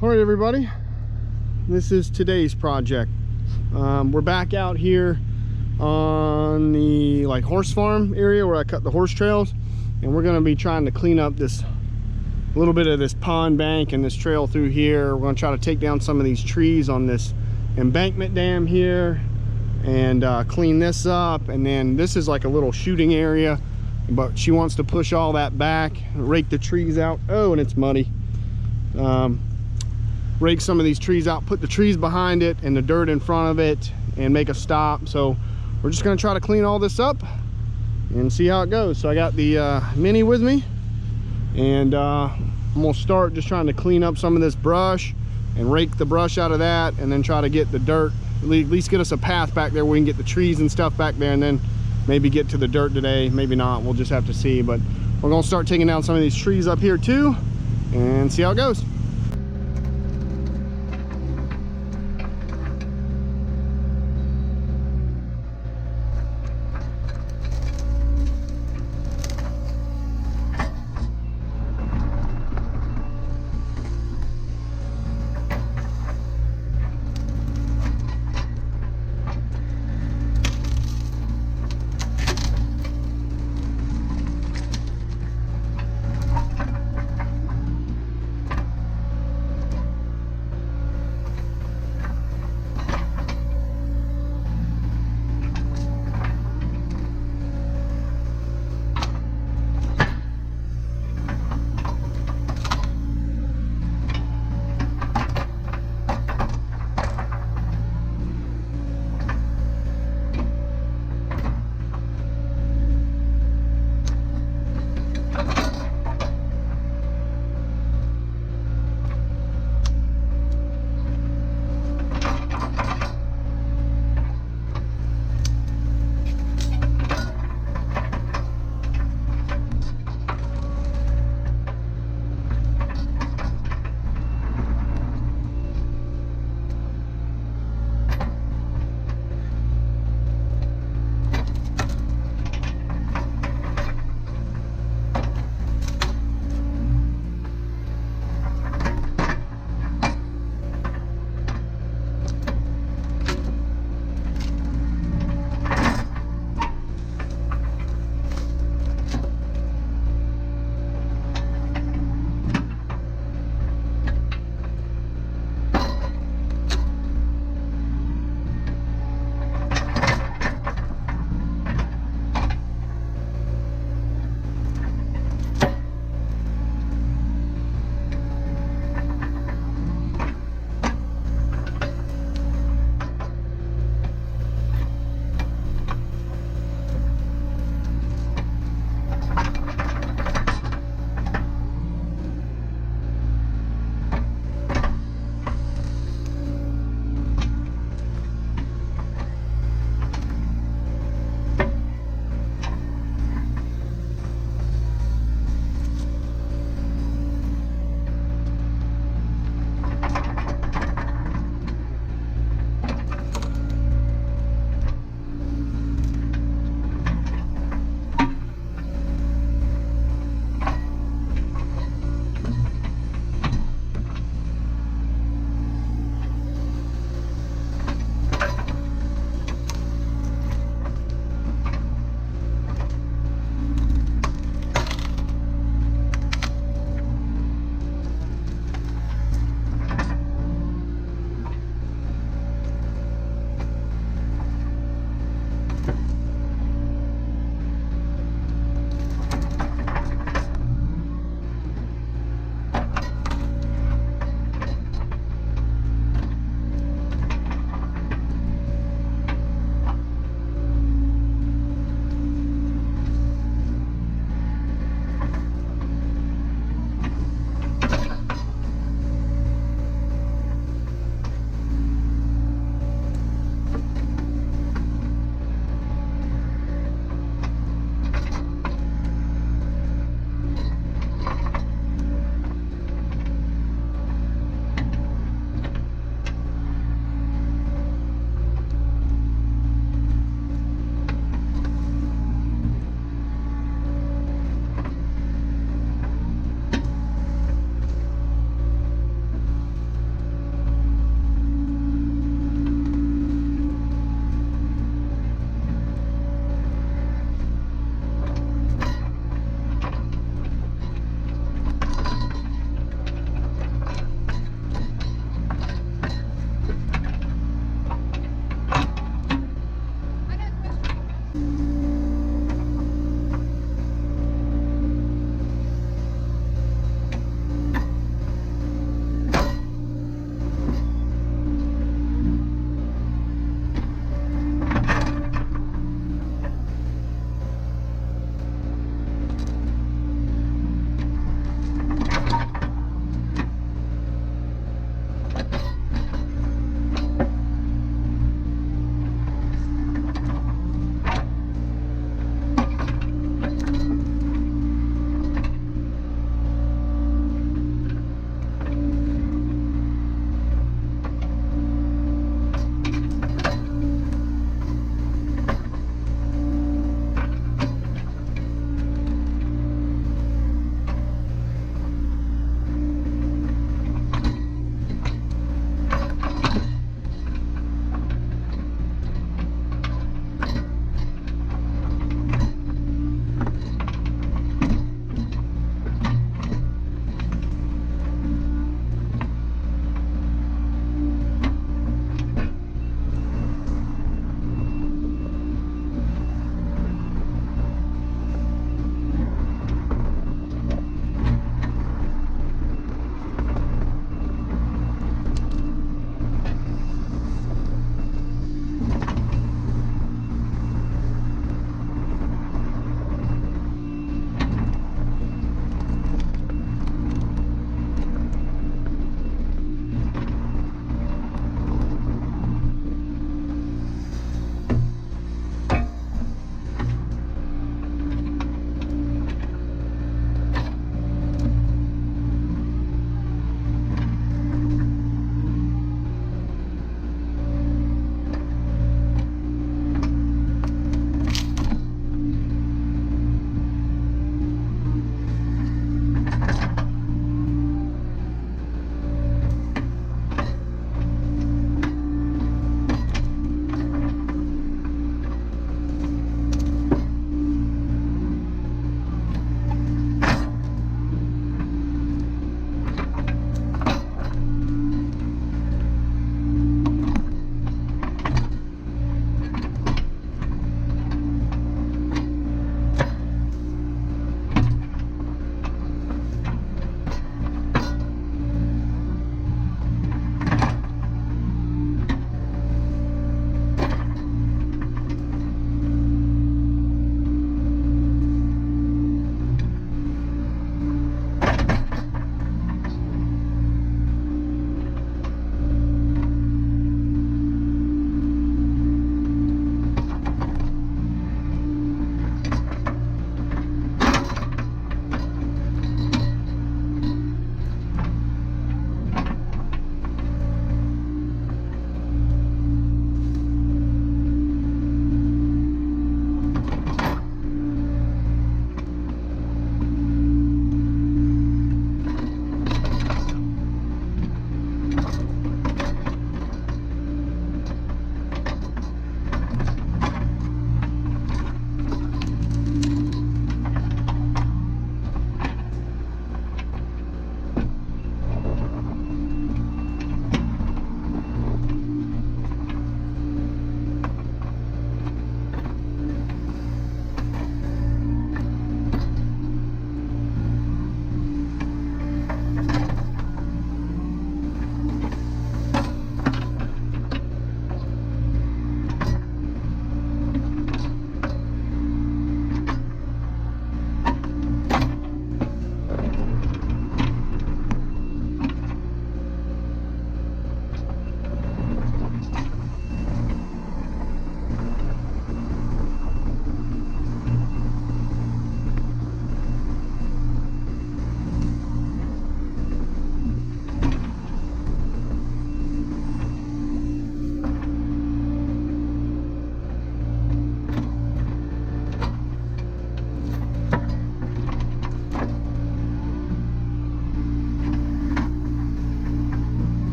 All right, everybody, this is today's project. We're back out here on the horse farm area where I cut the horse trails, and we're going to be trying to clean up this little bit of this pond bank and this trail through here. We're going to try to take down some of these trees on this embankment dam here and clean this up. And then this is like a little shooting area, but she wants to push all that back, rake the trees out. Oh, and it's muddy. Rake some of these trees out, put the trees behind it and the dirt in front of it, and make a stop. So we're just going to try to clean all this up and see how it goes. So I got the Mini with me, and I'm going to start just trying to clean up some of this brush and rake the brush out of that, and then try to get the dirt, at least get us a path back there where we can get the trees and stuff back there, and then maybe get to the dirt today. Maybe not, we'll just have to see. But we're going to start taking down some of these trees up here too and see how it goes.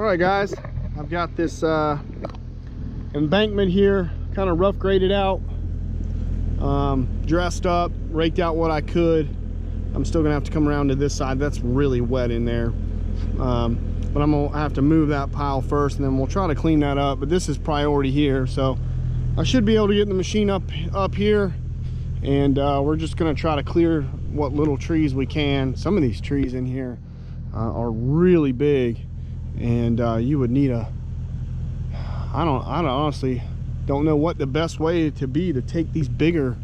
All right, guys, I've got this embankment here, kind of rough graded out, dressed up, raked out what I could. I'm still gonna have to come around to this side. That's really wet in there, but I'm gonna have to move that pile first, and then we'll try to clean that up. But this is priority here, so I should be able to get the machine up here, and we're just gonna try to clear what little trees we can. Some of these trees in here are really big, and you would need a I honestly don't know what the best way to be to take these bigger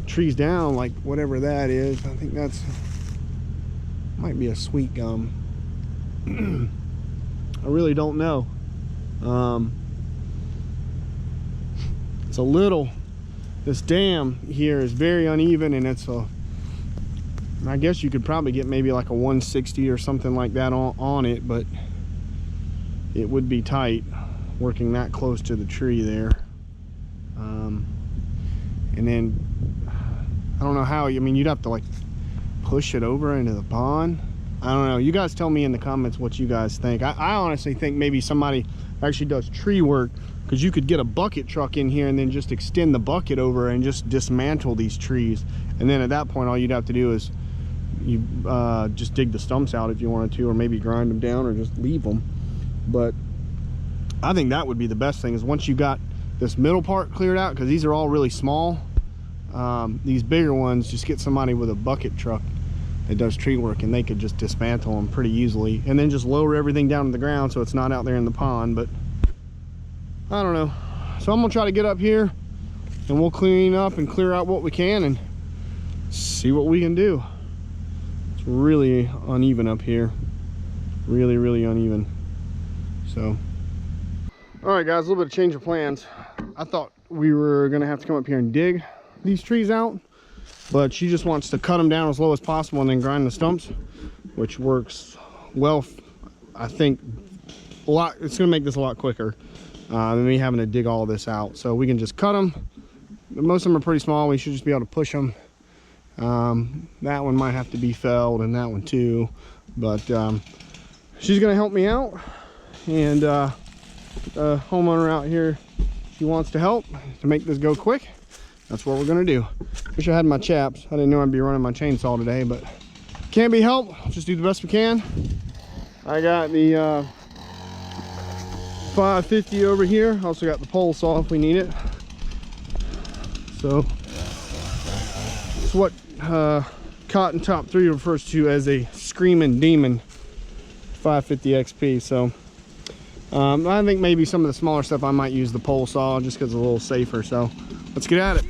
trees down, like whatever that is. I think that's might be a sweet gum. I really don't know. It's a little, this dam here is very uneven, and it's a, I guess you could probably get maybe like a 160 or something like that on it, but it would be tight working that close to the tree there. And then I don't know how, I mean, you'd have to like push it over into the pond. I don't know, you guys tell me in the comments what you guys think. I honestly think maybe somebody actually does tree work, because you could get a bucket truck in here and then just extend the bucket over and just dismantle these trees, and then at that point all you'd have to do is you just dig the stumps out if you wanted to, or maybe grind them down, or just leave them. But I think that would be the best thing, is once you got this middle part cleared out, because these are all really small, these bigger ones, just get somebody with a bucket truck that does tree work, and they could just dismantle them pretty easily, and then just lower everything down to the ground so it's not out there in the pond. But I don't know, so I'm gonna try to get up here and we'll clean up and clear out what we can and see what we can do. It's really uneven up here, really uneven. So all right, guys, a little bit of change of plans. I thought we were gonna have to come up here and dig these trees out, but she just wants to cut them down as low as possible and then grind the stumps, which works well. I think a lot, it's gonna make this a lot quicker than me having to dig all this out. So we can just cut them. Most of them are pretty small. We should just be able to push them. That one might have to be felled, and that one too, but she's gonna help me out, and the homeowner out here, she wants to help to make this go quick. That's what we're gonna do. Wish I had my chaps. I didn't know I'd be running my chainsaw today, but can't be helped. Just do the best we can. I got the 550 over here. Also got the pole saw if we need it. So it's what Cotton Top 3 refers to as a Screaming Demon 550 XP. So I think maybe some of the smaller stuff I might use the pole saw, just because it's a little safer. So let's get at it.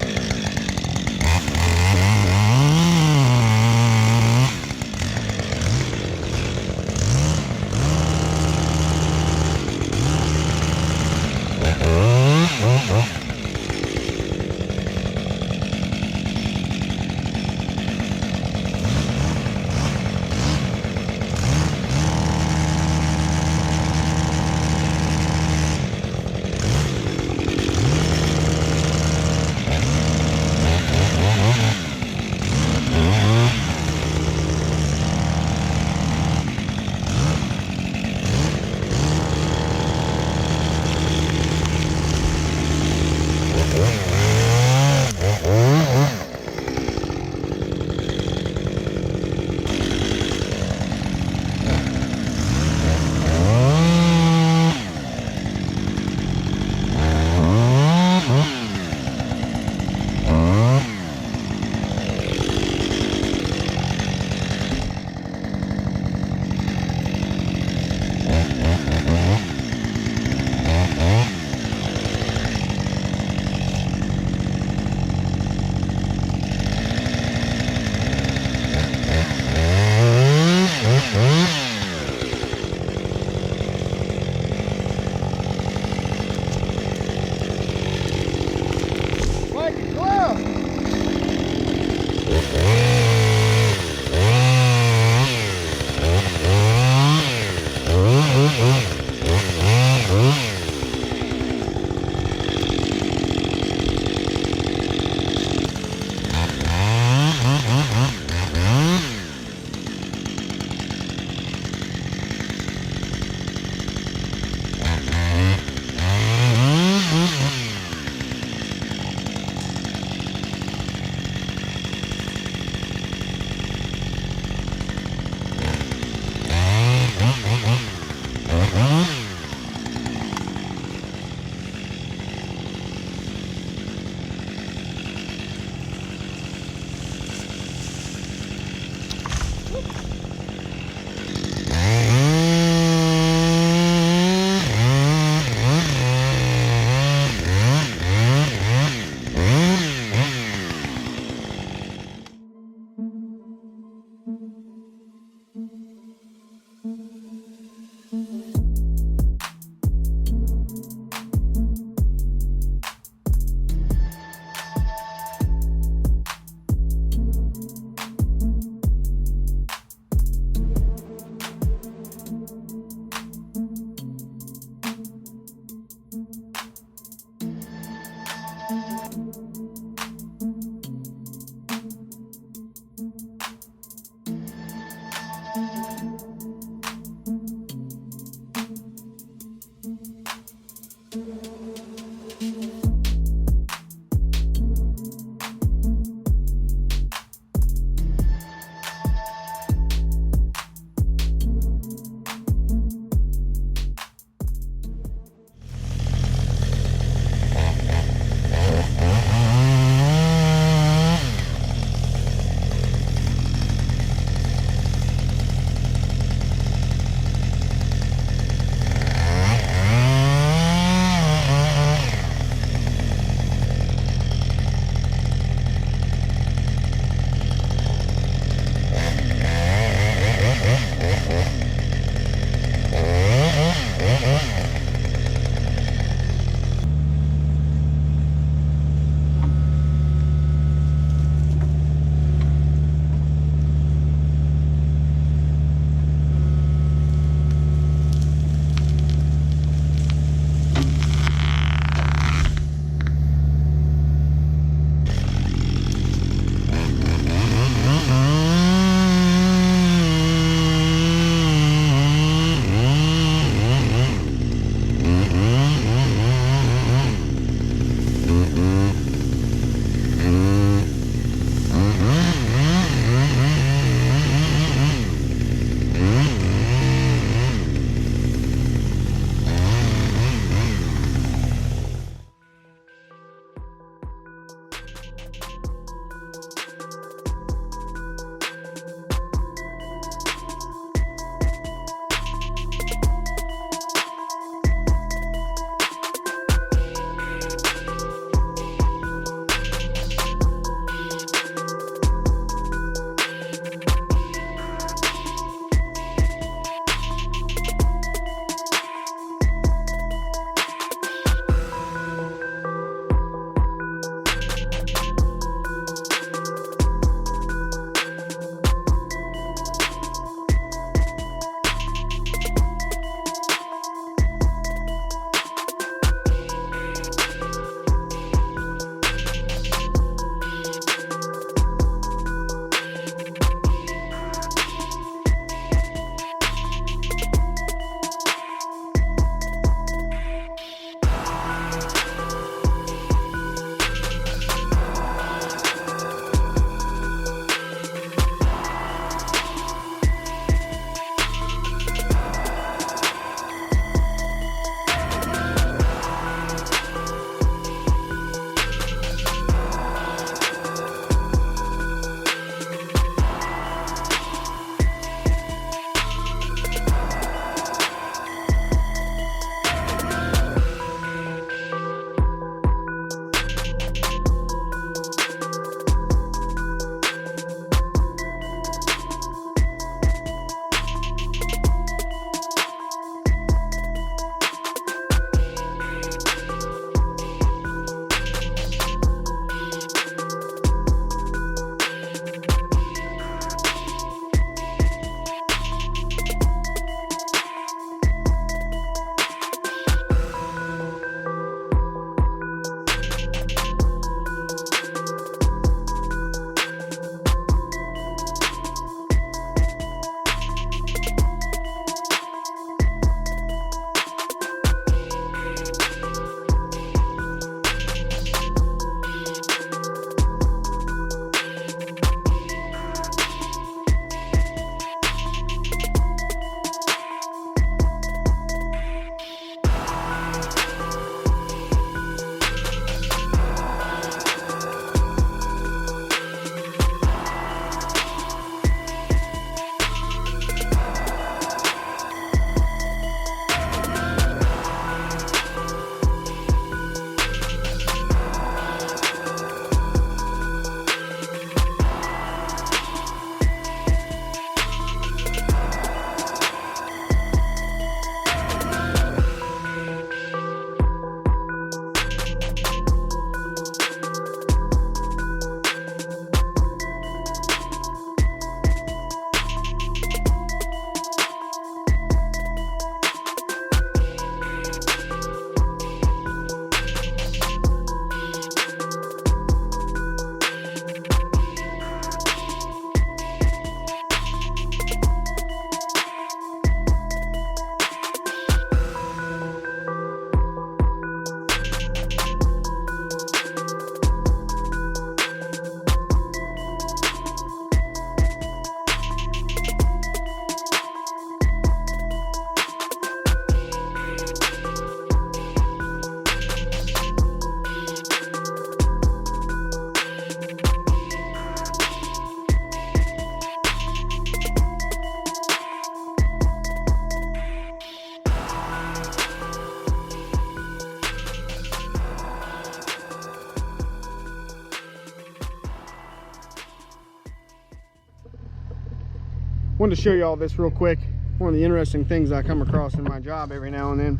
wanted to show you all this real quick. One of the interesting things I come across in my job every now and then,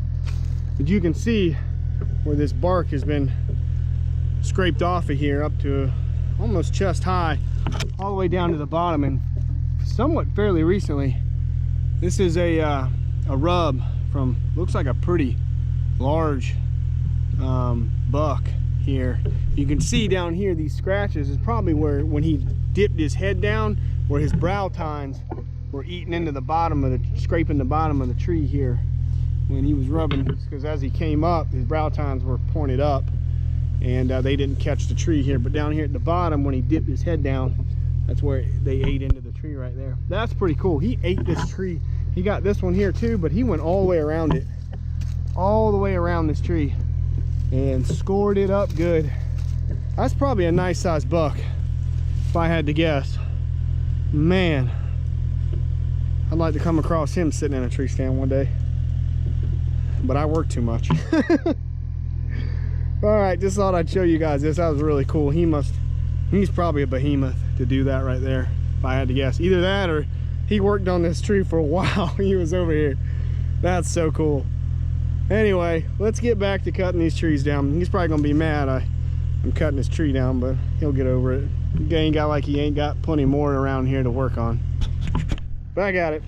but you can see where this bark has been scraped off of here up to almost chest high, all the way down to the bottom. And somewhat fairly recently, this is a rub from, looks like a pretty large buck here. You can see down here these scratches is probably where, when he dipped his head down, where his brow tines were eating into the bottom of the, scraping the bottom of the tree here when he was rubbing, because as he came up, his brow tines were pointed up, and they didn't catch the tree here. But down here at the bottom, when he dipped his head down, that's where they ate into the tree right there. That's pretty cool. He ate this tree. He got this one here too, but he went all the way around it, all the way around this tree, and scored it up good. That's probably a nice sized buck if I had to guess. Man, I'd like to come across him sitting in a tree stand one day, but I work too much. All right, just thought I'd show you guys this. That was really cool. He's probably a behemoth to do that right there, if I had to guess. Either that or he worked on this tree for a while. He was over here. That's so cool. Anyway, let's get back to cutting these trees down. He's probably gonna be mad I'm cutting his tree down, but he'll get over it. He ain't got, like, he ain't got plenty more around here to work on. Back at it.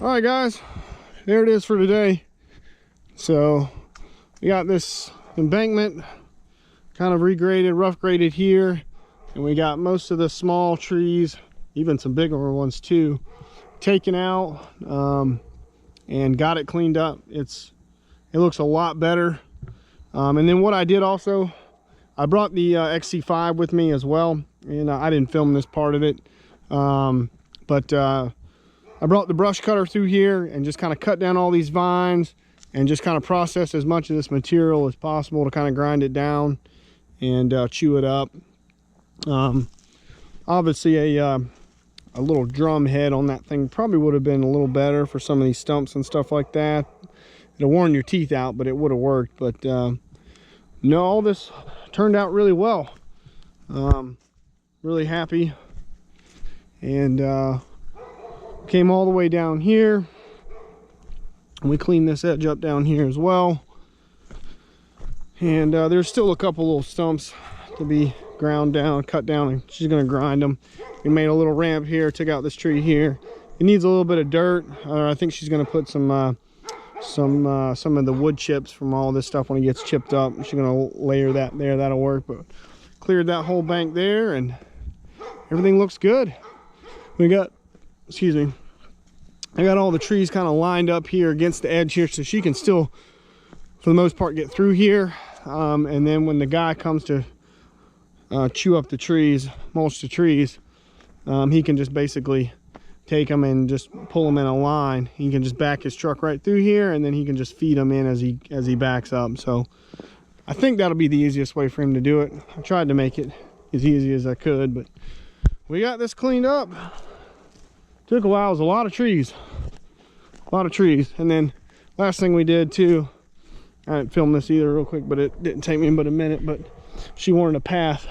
All right, guys, there it is for today. So we got this embankment kind of regraded, rough graded here, and we got most of the small trees, even some bigger ones too, taken out, and got it cleaned up. It looks a lot better. And then what I did also, I brought the XC5 with me as well, and I didn't film this part of it, but I brought the brush cutter through here and just kind of cut down all these vines and just kind of process as much of this material as possible to kind of grind it down and chew it up. Obviously a little drum head on that thing probably would have been a little better for some of these stumps and stuff like that. It'd have worn your teeth out, but it would have worked. But no, all this turned out really well. Really happy. And came all the way down here, and we cleaned this edge up down here as well. And there's still a couple little stumps to be ground down, cut down, and she's gonna grind them. We made a little ramp here, took out this tree here. It needs a little bit of dirt. I think she's gonna put some of the wood chips from all this stuff when it gets chipped up. She's gonna layer that there. That'll work. But cleared that whole bank there, and everything looks good. We got, excuse me, I got all the trees kind of lined up here against the edge here, so she can still, for the most part, get through here. And then when the guy comes to chew up the trees, mulch the trees, he can just basically take them and just pull them in a line. He can just back his truck right through here, and then he can just feed them in as he backs up. So I think that'll be the easiest way for him to do it. I tried to make it as easy as I could, but we got this cleaned up. Took a while. It was a lot of trees, and then last thing we did too, I didn't film this either real quick, but it didn't take me but a minute, but she wanted a path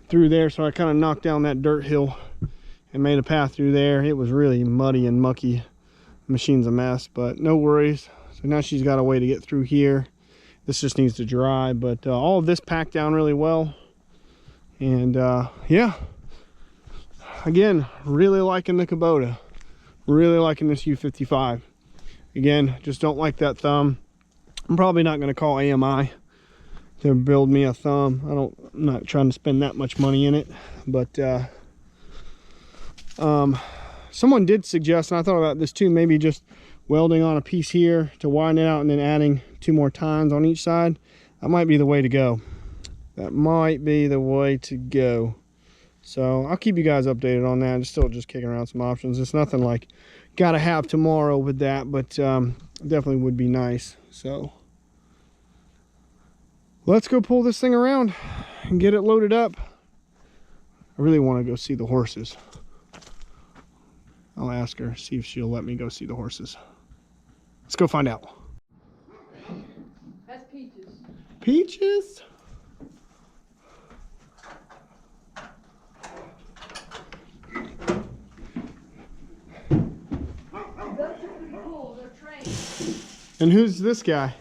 through there, so I kind of knocked down that dirt hill and made a path through there. It was really muddy and mucky. The machine's a mess, but no worries. So now she's got a way to get through here. This just needs to dry, but all of this packed down really well. And yeah, again, really liking the Kubota, really liking this U55. Again, just don't like that thumb. I'm probably not going to call AMI to build me a thumb. I'm not trying to spend that much money in it, but someone did suggest, and I thought about this too, maybe just welding on a piece here to widen it out and then adding 2 more tines on each side. That might be the way to go. That might be the way to go. So I'll keep you guys updated on that. I'm still just kicking around some options. It's nothing like gotta have tomorrow with that, but definitely would be nice. So let's go pull this thing around and get it loaded up. I really want to go see the horses. I'll ask her, see if she'll let me go see the horses. Let's go find out. That's Peaches. Peaches? And who's this guy?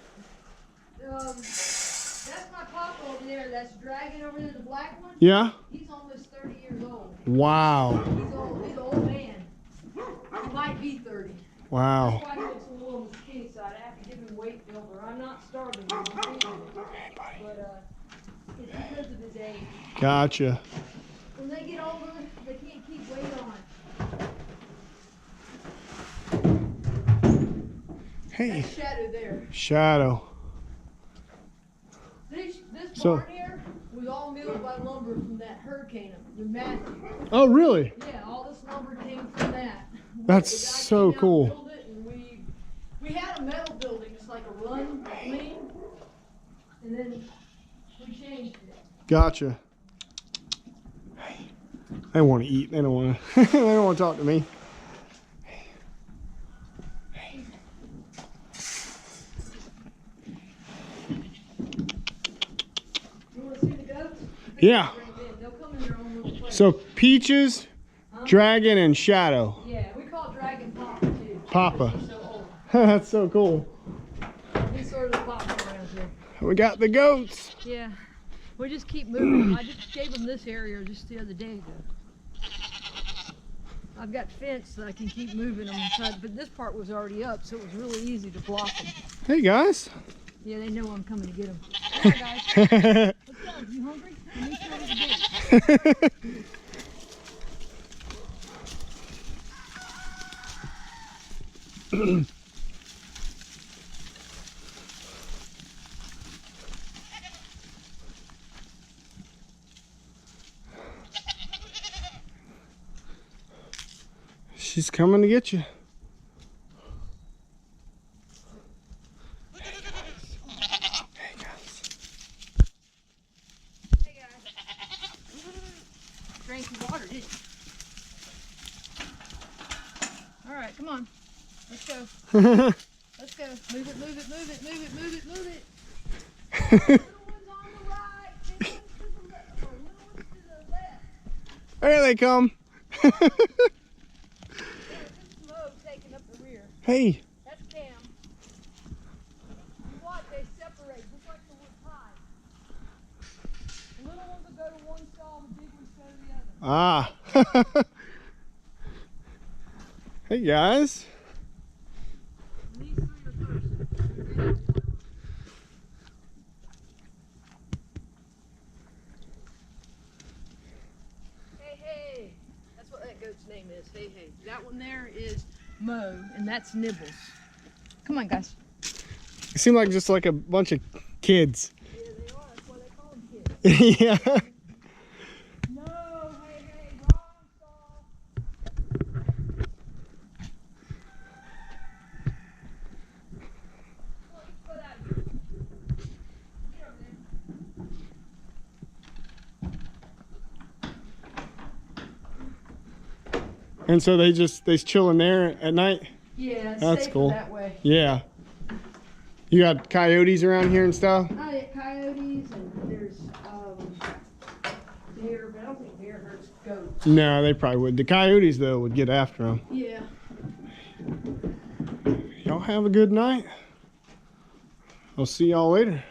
That's my papa over there. That's dragging over there, the black one. Yeah? He's almost 30 years old. Wow. He's old. He's an old man. He might be 30. Wow. That's why he looks a little on the skinny side. I have to give him weight builder. I'm not starving him. Hey, buddy. But it's because of his age. Gotcha. When they get older, they can't keep weight on. Hey. That's Shadow there. Shadow. This barn here was all milled by lumber from that hurricane, the Matthew. Oh, really? Yeah, all this lumber came from that. That's so cool. Built it, and we had a metal building, just like a run lean, and then we changed it. Gotcha. Hey, they want to eat. They don't want to. They don't want to talk to me. Yeah. So Peaches, Dragon, and Shadow. Yeah, we call Dragon Papa too. Papa. He's so old. That's so cool. He's sort of the Papa around here. We got the goats. Yeah. We just keep moving. I just gave him this area just the other day. I've got fence that I can keep moving them inside, but this part was already up, so it was really easy to block them. Hey guys. Yeah, they know I'm coming to get them. Come on, guys. Let's go. You hungry? Let me show you the gate. She's coming to get you. Hey guys. Hey guys. Drank some water, didn't you? All right, come on. Let's go. Let's go. Move it, move it, move it, move it, move it, move it. Little one's on the right, big one's to the left, or little one's to the left. There they come. Taking up the rear. Hey. That's Cam. You watch, they separate just like the wood pie. The little ones will go to one stall, the big ones go to the other. Ah. Hey guys. These three are first. Hey, hey. That's what that goat's name is. Hey, hey. That one there is Mo, and that's Nibbles. Come on, guys. You seem like just like a bunch of kids. Yeah, they are. That's why they call them kids. Yeah. No, hey, hey, wrong stall. Come on, get your foot out of here. Get over there. And so they chilling there at night? Yeah, it's That's safer cool. that way. Yeah. You got coyotes around here and stuff? Coyotes, and there's deer, but I don't think deer hurts goats. No, they probably would. The coyotes, though, would get after them. Yeah. Y'all have a good night. I'll see y'all later.